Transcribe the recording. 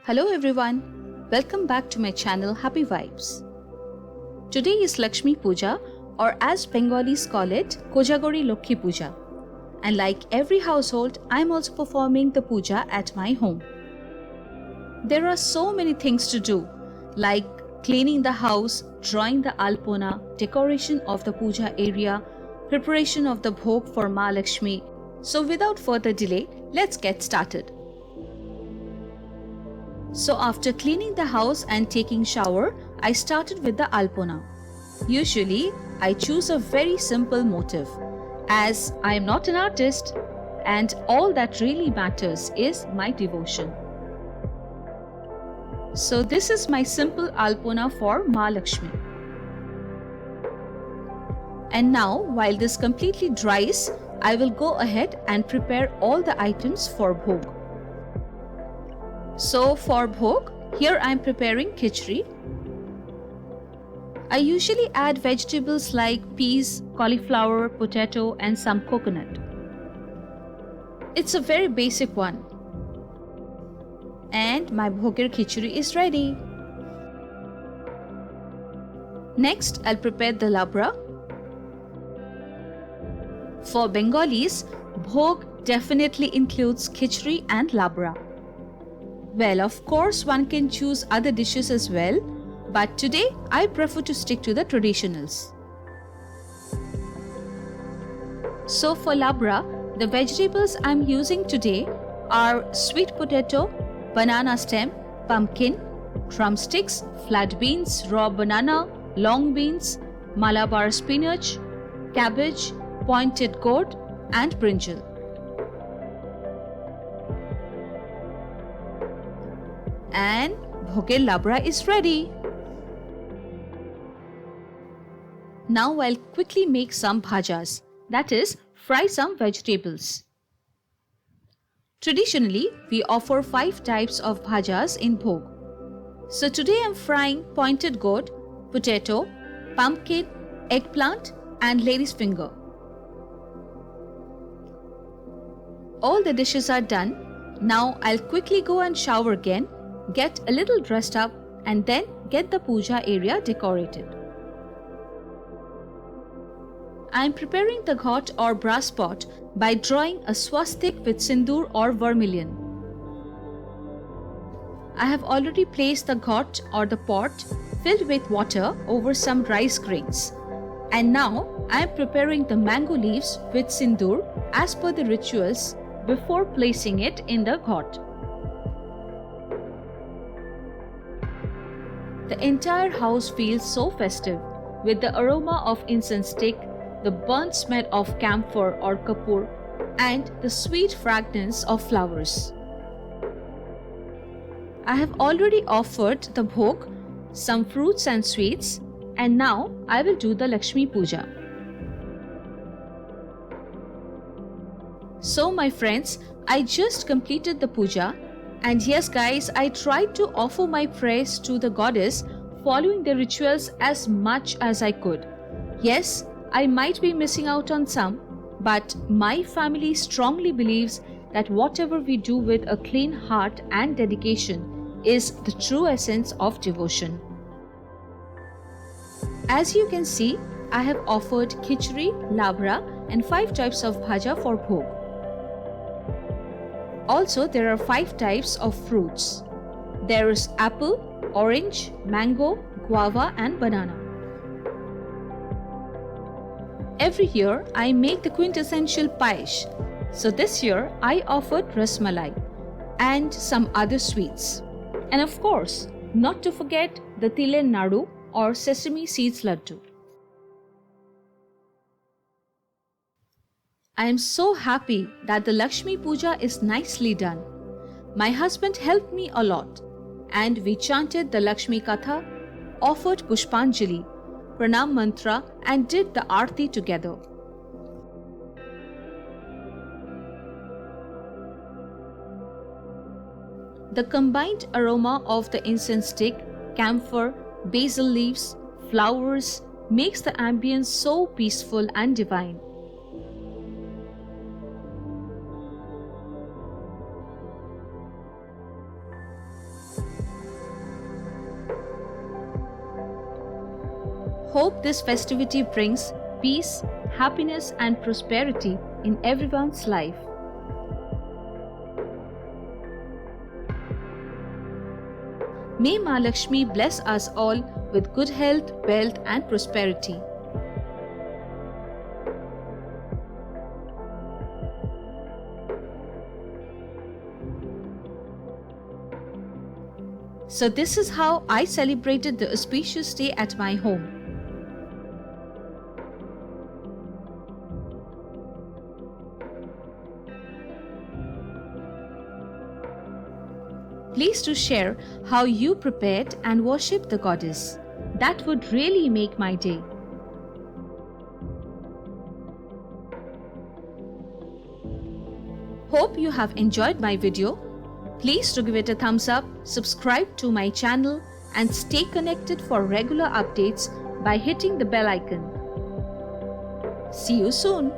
Hello everyone, welcome back to my channel Happy Vibes. Today is Lakshmi Puja, or as Bengalis call it, Kojagori Lokhi Puja. And like every household, I am also performing the puja at my home. There are so many things to do, like cleaning the house, drawing the alpona, decoration of the puja area, preparation of the bhog for Ma Lakshmi. So without further delay, let's get started. So after cleaning the house and taking shower, I started with the alpona. Usually, I choose a very simple motif, as I am not an artist and all that really matters is my devotion. So this is my simple alpona for Ma Lakshmi. And now, while this completely dries, I will go ahead and prepare all the items for bhog. So for bhog, here I am preparing khichdi. I usually add vegetables like peas, cauliflower, potato and some coconut. It's a very basic one. And my bhoger khichdi is ready. Next, I'll prepare the labra. For Bengalis, bhog definitely includes khichdi and labra. Well, of course, one can choose other dishes as well, but today I prefer to stick to the traditionals. So for labra, the vegetables I'm using today are sweet potato, banana stem, pumpkin, drumsticks, flat beans, raw banana, long beans, Malabar spinach, cabbage, pointed gourd and brinjal. And bhoger labra is ready. Now I'll quickly make some bhajas, that is, fry some vegetables. Traditionally, we offer 5 types of bhajas in bhog. So today I'm frying pointed gourd, potato, pumpkin, eggplant and lady's finger. All the dishes are done. Now I'll quickly go and shower again, get a little dressed up and then get the puja area decorated. I am preparing the ghat or brass pot by drawing a swastik with sindoor or vermilion. I have already placed the ghat or the pot filled with water over some rice grains. And now I am preparing the mango leaves with sindoor as per the rituals before placing it in the ghat. The entire house feels so festive with the aroma of incense stick, the burnt smell of camphor or kapoor, and the sweet fragrance of flowers. I have already offered the bhog, some fruits and sweets, and now I will do the Lakshmi Puja. So my friends, I just completed the puja. And yes guys, I tried to offer my prayers to the goddess following the rituals as much as I could. Yes, I might be missing out on some, but my family strongly believes that whatever we do with a clean heart and dedication is the true essence of devotion. As you can see, I have offered khichdi, labra and 5 types of bhaja for bhog. Also, there are 5 types of fruits. There is apple, orange, mango, guava and banana. Every year, I make the quintessential payesh. So this year, I offered rasmalai and some other sweets. And of course, not to forget the tile nadu or sesame seeds laddu. I am so happy that the Lakshmi Puja is nicely done. My husband helped me a lot and we chanted the Lakshmi Katha, offered Pushpanjali, Pranam Mantra and did the Aarti together. The combined aroma of the incense stick, camphor, basil leaves, flowers makes the ambience so peaceful and divine. Hope this festivity brings peace, happiness, and prosperity in everyone's life. May Ma Lakshmi bless us all with good health, wealth, and prosperity. So this is how I celebrated the auspicious day at my home. Please do share how you prepared and worshipped the goddess. That would really make my day. Hope you have enjoyed my video. Please do give it a thumbs up, subscribe to my channel, and stay connected for regular updates by hitting the bell icon. See you soon.